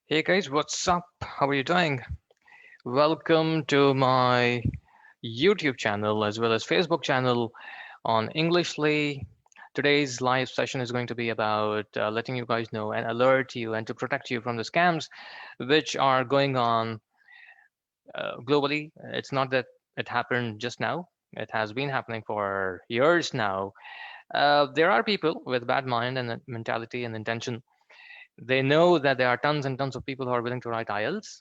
Hey guys, what's up? How are you doing? Welcome to my YouTube channel as well as Facebook channel on Englishly. Today's live session is going to be about letting you guys know and alert you and to protect you from the scams which are going on globally. It's not that it happened just now. It has been happening for years now. There are people with bad mind and mentality and intention. They know that there are tons and tons of people who are willing to write IELTS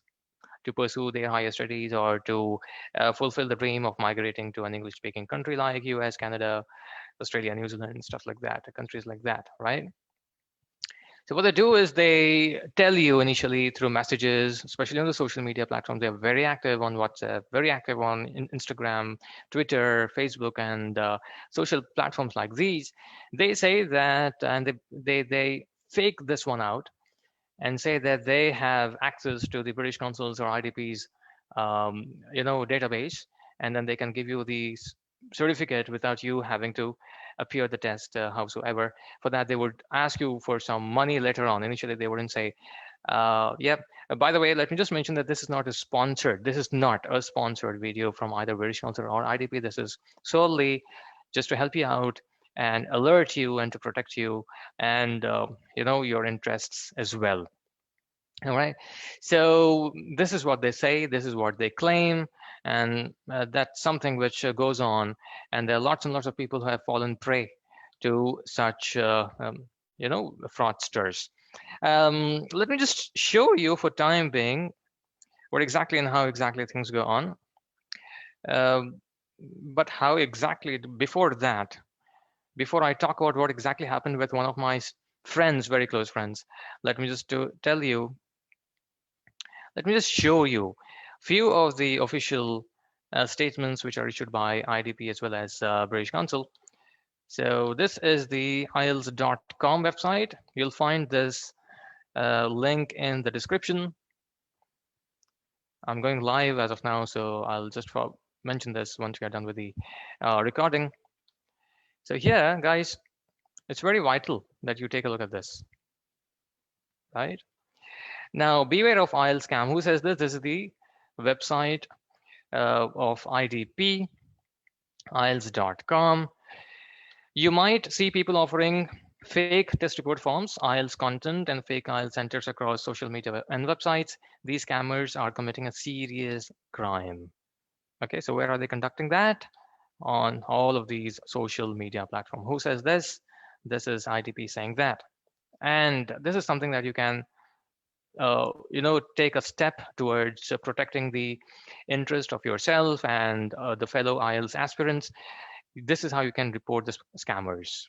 to pursue their higher studies or to fulfill the dream of migrating to an English speaking country like US, Canada, Australia, New Zealand, stuff like that, countries like that, right? So what they do is they tell you initially through messages, especially on the social media platforms. They're very active on WhatsApp, very active on Instagram, Twitter, Facebook, and social platforms like these. They say that, and they fake this one out and say that they have access to the British Council's or IDP's, database, and then they can give you the certificate without you having to appear the test, howsoever. For that, they would ask you for some money later on. Initially, they wouldn't say, "Yep." By the way, let me just mention that this is not a sponsored. This is not a sponsored video from either British Council or IDP. This is solely just to help you out and alert you and to protect you and your interests as well. All right. So this is what they say, this is what they claim, and that's something which goes on. And there are lots and lots of people who have fallen prey to such, fraudsters. Let me just show you for time being what exactly and how exactly things go on. Um, but how exactly, before that, before I talk about what exactly happened with one of my friends, very close friends, let me just tell you let me just show you few of the official statements which are issued by IDP as well as British Council. So this is the IELTS.com website. You'll find this link in the description. I'm going live as of now, so I'll just mention this once we are done with the recording. So here, guys, it's very vital that you take a look at this, right? Now, beware of IELTS scam. Who says this? This is the website of IDP, IELTS.com. You might see people offering fake test report forms, IELTS content, and fake IELTS centers across social media and websites. These scammers are committing a serious crime. Okay, so where are they conducting that? On all of these social media platforms. Who says this? This is IDP saying that. And this is something that you can take a step towards protecting the interest of yourself and the fellow IELTS aspirants. This is how you can report the scammers.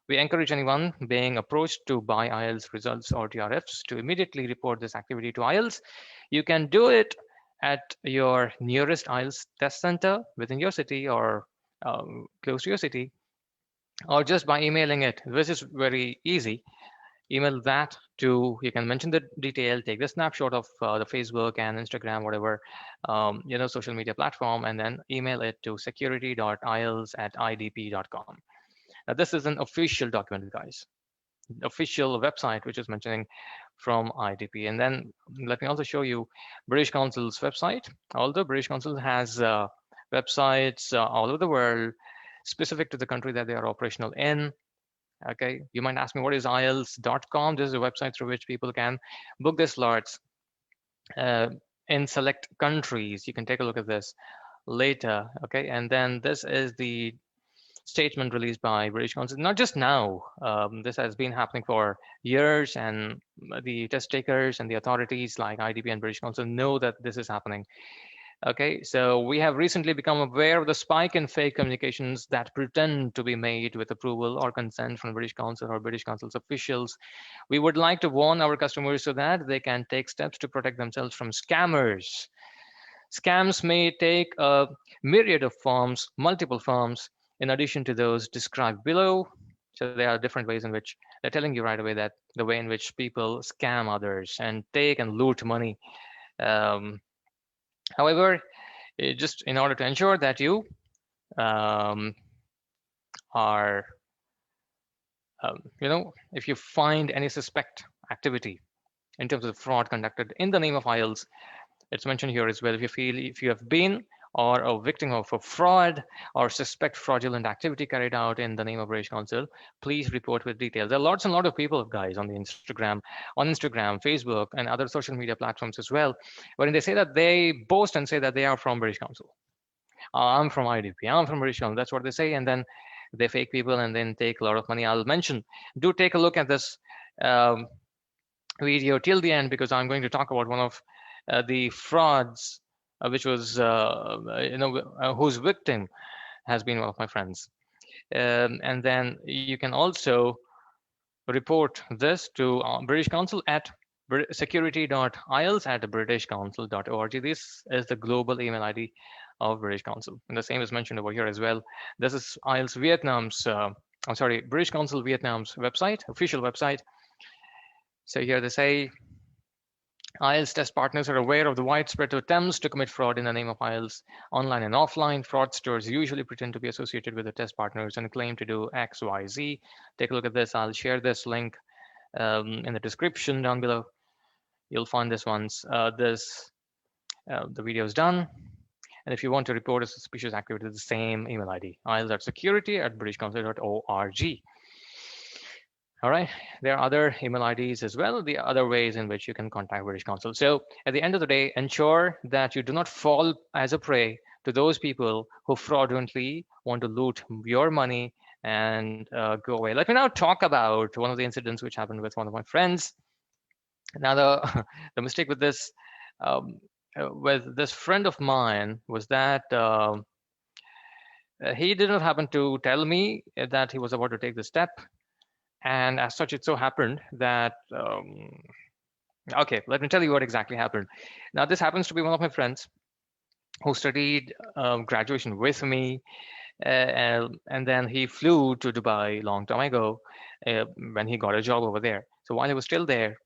We encourage anyone being approached to buy IELTS results or TRFs to immediately report this activity to IELTS. You can do it at your nearest IELTS test center within your city or close to your city, or just by emailing it. This is very easy. Email that to, you can mention the detail, take the snapshot of the Facebook and Instagram, whatever social media platform, and then email it to security.ielts@idp.com. Now this is an official document, guys, official website which is mentioning from IDP. And then let me also show you British Council's website. Although British Council has websites all over the world specific to the country that they are operational in. Okay, you might ask me, what is IELTS.com? This is a website through which people can book their slots uh, in select countries. You can take a look at this later. Okay, and then this is the statement released by British Council. Not just now. This has been happening for years, and the test takers and the authorities like IDP and British Council know that this is happening. Okay, so we have recently become aware of the spike in fake communications that pretend to be made with approval or consent from British Council or British Council's officials. We would like to warn our customers so that they can take steps to protect themselves from scammers. Scams may take a myriad of forms, multiple forms, in addition to those described below. So there are different ways in which they're telling you right away that the way in which people scam others and take and loot money. Um, However, just in order to ensure that you um, are, if you find any suspect activity, in terms of fraud conducted in the name of IELTS. It's mentioned here as well. If you have been or a victim of a fraud or suspect fraudulent activity carried out in the name of British Council, please report with details. There are lots and lot of people, guys, on Instagram, Facebook, and other social media platforms as well, wherein they say that they boast and say that they are from British Council. I'm from IDP. I'm from British Council. That's what they say, and then they fake people and then take a lot of money. I'll mention. Do take a look at this um, video till the end, because I'm going to talk about one of the frauds, which was whose victim has been one of my friends. And then you can also report this to British Council at security.ielts@britishcouncil.org. This is the global email ID of British Council, and the same is mentioned over here as well. This is IELTS Vietnam's, British Council Vietnam's website, official website. So here they say, IELTS test partners are aware of the widespread attempts to commit fraud in the name of IELTS. Online and offline, fraudsters usually pretend to be associated with the test partners and claim to do X, Y, Z. Take a look at this. I'll share this link in the description down below. You'll find this once the video is done. And if you want to report a suspicious activity, the same email ID, ielts@security@britishcouncil.org. All right, there are other email IDs as well, the other ways in which you can contact British Council. So at the end of the day, ensure that you do not fall as a prey to those people who fraudulently want to loot your money and go away. Let me now talk about one of the incidents which happened with one of my friends. Now, the mistake with this friend of mine was that he did not happen to tell me that he was about to take the step. And as such, it so happened that, okay, let me tell you what exactly happened. Now, this happens to be one of my friends who studied graduation with me. And then he flew to Dubai a long time ago when he got a job over there. So while he was still there,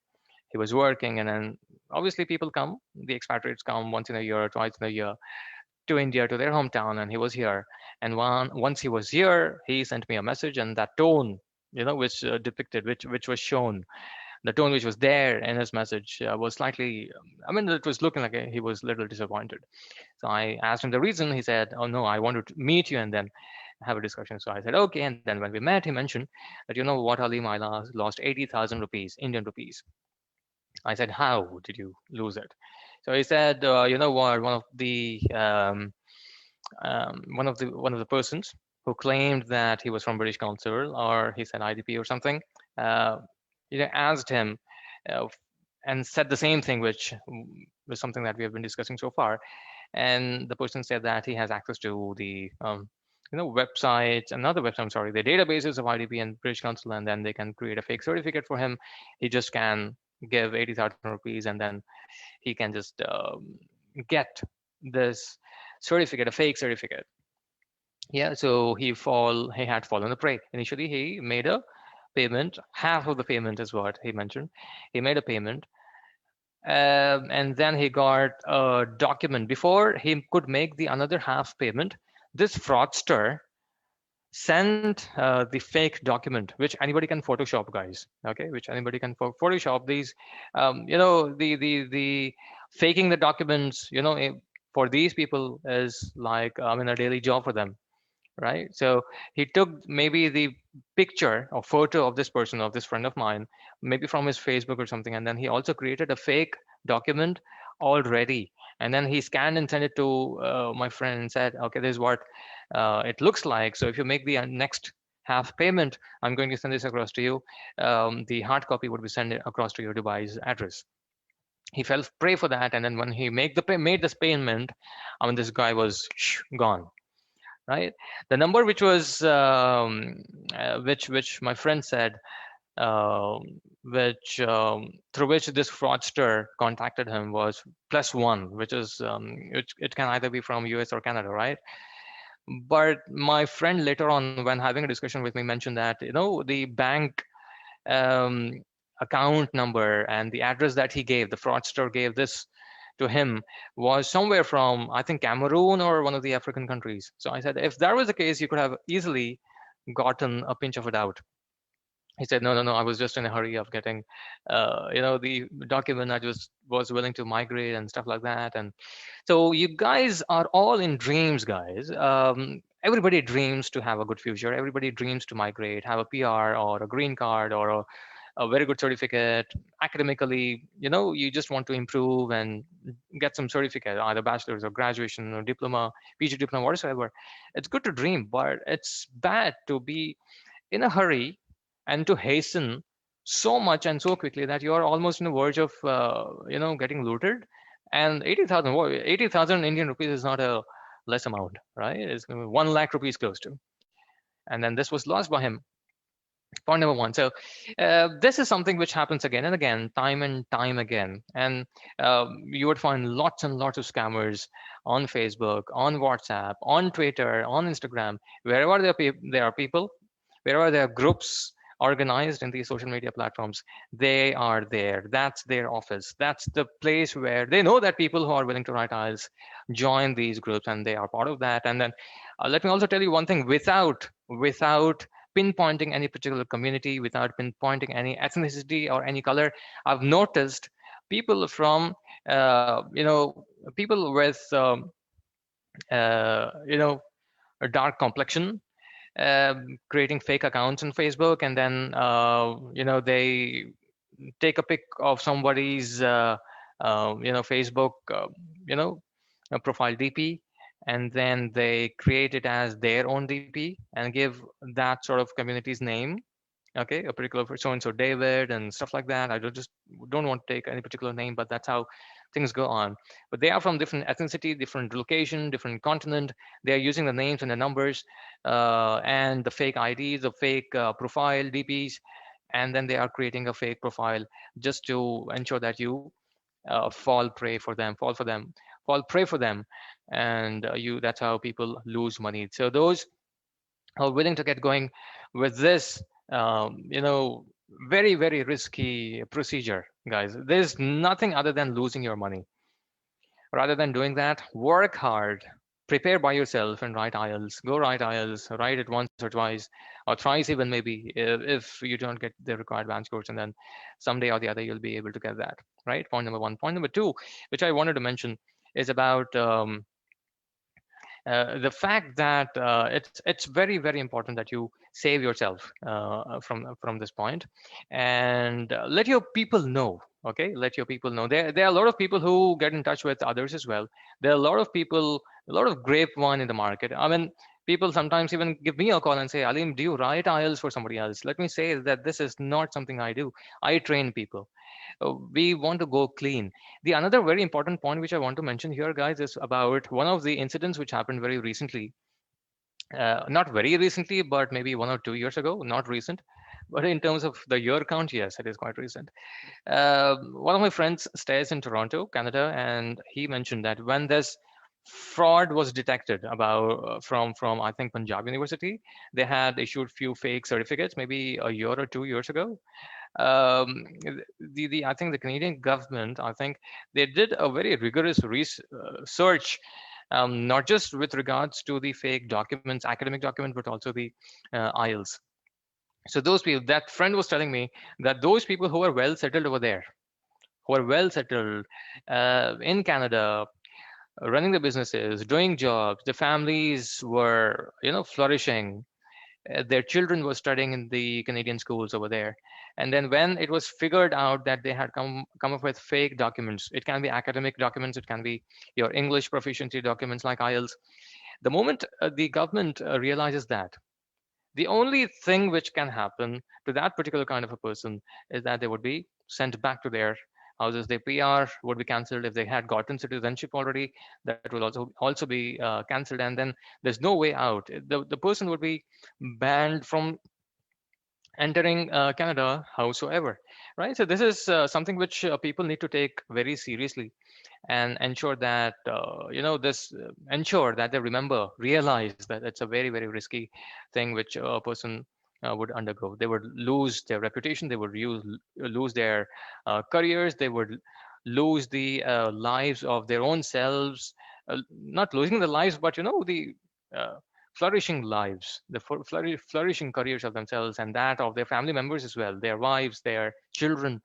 he was working. And then obviously people come, the expatriates come once in a year, twice in a year to India, to their hometown. And he was here. And once he was here, he sent me a message, and that tone, which depicted, which was shown, the tone which was there in his message was slightly, it was looking like he was a little disappointed. So I asked him the reason. He said, oh no, I wanted to meet you and then have a discussion. So I said, okay. And then when we met, he mentioned that, you know what, Aleem, I lost 80,000 rupees, Indian rupees. I said, how did you lose it? So he said, you know what, one of the persons who claimed that he was from British Council, or he said IDP or something, asked him and said the same thing, which was something that we have been discussing so far. And the person said that he has access to the websites, another website, I'm sorry, the databases of IDP and British Council, and then they can create a fake certificate for him. He just can give 80,000 rupees, and then he can just get this certificate, a fake certificate. Yeah, so he had fallen a prey. Initially, he made a payment. Half of the payment is what he mentioned. He made a payment, and then he got a document. Before he could make the another half payment, this fraudster sent the fake document, which anybody can Photoshop, guys. Okay, which anybody can Photoshop. These, the faking the documents, for these people is like a daily job for them. Right. So he took maybe the picture or photo of this person, of this friend of mine, maybe from his Facebook or something. And then he also created a fake document already. And then he scanned and sent it to my friend and said, okay, this is what it looks like. So if you make the next half payment, I'm going to send this across to you. The hard copy would be sent across to your Dubai's address. He fell prey for that. And then when he made this payment, this guy was gone. Right, the number which was which my friend said, through which this fraudster contacted him was +1, which is it can either be from US or Canada, right? But my friend later on, when having a discussion with me, mentioned that the bank account number and the address that he gave, the fraudster gave this to him, was somewhere from, I think, Cameroon or one of the African countries. So I said, if that was the case, you could have easily gotten a pinch of it out. He said, no, no, no, I was just in a hurry of getting, the document. I just was willing to migrate and stuff like that. And so you guys are all in dreams, guys. Everybody dreams to have a good future. Everybody dreams to migrate, have a PR or a green card or a very good certificate. Academically, you just want to improve and get some certificate, either bachelor's or graduation or diploma, PG diploma, whatsoever. It's good to dream, but it's bad to be in a hurry and to hasten so much and so quickly that you are almost on the verge of getting looted. And 80,000 Indian rupees is not a less amount, right? It's 1 lakh rupees close to. And then this was lost by him. Point number one. So this is something which happens again and again, time and time again. And you would find lots and lots of scammers on Facebook, on WhatsApp, on Twitter, on Instagram, wherever there are people, wherever there are groups organized in these social media platforms, they are there. That's their office. That's the place where they know that people who are willing to write IELTS join these groups, and they are part of that. And then let me also tell you one thing: without pinpointing any particular community, without pinpointing any ethnicity or any color, I've noticed people from people with a dark complexion, creating fake accounts on Facebook, and then they take a pic of somebody's Facebook profile DP, and then they create it as their own DP and give that sort of community's name. Okay, a particular so and so David and stuff like that. I don't want to take any particular name, but that's how things go on. But they are from different ethnicity, different location, different continent. They are using the names and the numbers and the fake IDs, the fake profile DPs, and then they are creating a fake profile just to ensure that you fall prey for them, fall prey for them, and that's how people lose money. So those who are willing to get going with this, very, very risky procedure, guys. There's nothing other than losing your money. Rather than doing that, work hard, prepare by yourself and write IELTS. Go write IELTS, write it once or twice, or thrice even maybe, if you don't get the required band scores, and then someday or the other you'll be able to get that, right? Point number one. Point number two, which I wanted to mention, is about the fact that it's very, very important that you save yourself from this point, and let your people know. Okay, let your people know. There are a lot of people who get in touch with others as well. There are a lot of people, a lot of grapevine in the market. I mean, people sometimes even give me a call and say, Aleem, do you write IELTS for somebody else? Let me say that this is not something I do. I train people. We want to go clean. The another very important point which I want to mention here, guys, is about one of the incidents which happened very recently. Not very recently, but maybe 1 or 2 years ago. Not recent, but in terms of the year count, yes, it is quite recent. One of my friends stays in Toronto, Canada, and he mentioned that when this fraud was detected about from I think Punjab University, they had issued few fake certificates maybe a year or 2 years ago. The I think the Canadian government, I think they did a very rigorous research, not just with regards to the fake documents, academic documents, but also the IELTS. So those people, that friend was telling me that those people who are well settled over there, who are well settled in Canada, running the businesses, doing jobs, the families were, flourishing. Their children were studying in the Canadian schools over there. And then when it was figured out that they had come up with fake documents, it can be academic documents, it can be your English proficiency documents like IELTS. The moment the government realizes that, the only thing which can happen to that particular kind of a person is that they would be sent back to their houses. Their PR would be cancelled. If they had gotten citizenship already, that will also be cancelled. And then there's no way out. The person would be banned from entering Canada howsoever, right? So this is something which people need to take very seriously, and ensure that ensure that they realize that it's a very, very risky thing which a person would undergo. They would lose their reputation, they would lose their careers, they would lose the lives of their own selves, not losing the lives, but the uh, flourishing lives, the flourishing careers of themselves and that of their family members as well, their wives, their children,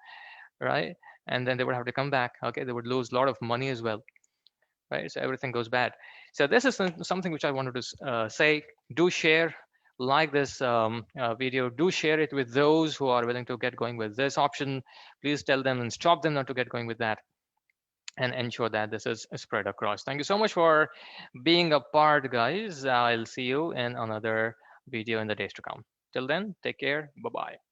right? And then they would have to come back. Okay, they would lose a lot of money as well, right? So everything goes bad. So this is something which I wanted to say. Do share, like this video. Do share it with those who are willing to get going with this option. Please tell them and stop them not to get going with that, and ensure that this is spread across. Thank you so much for being a part, guys. I'll see you in another video in the days to come. Till then, take care. Bye bye.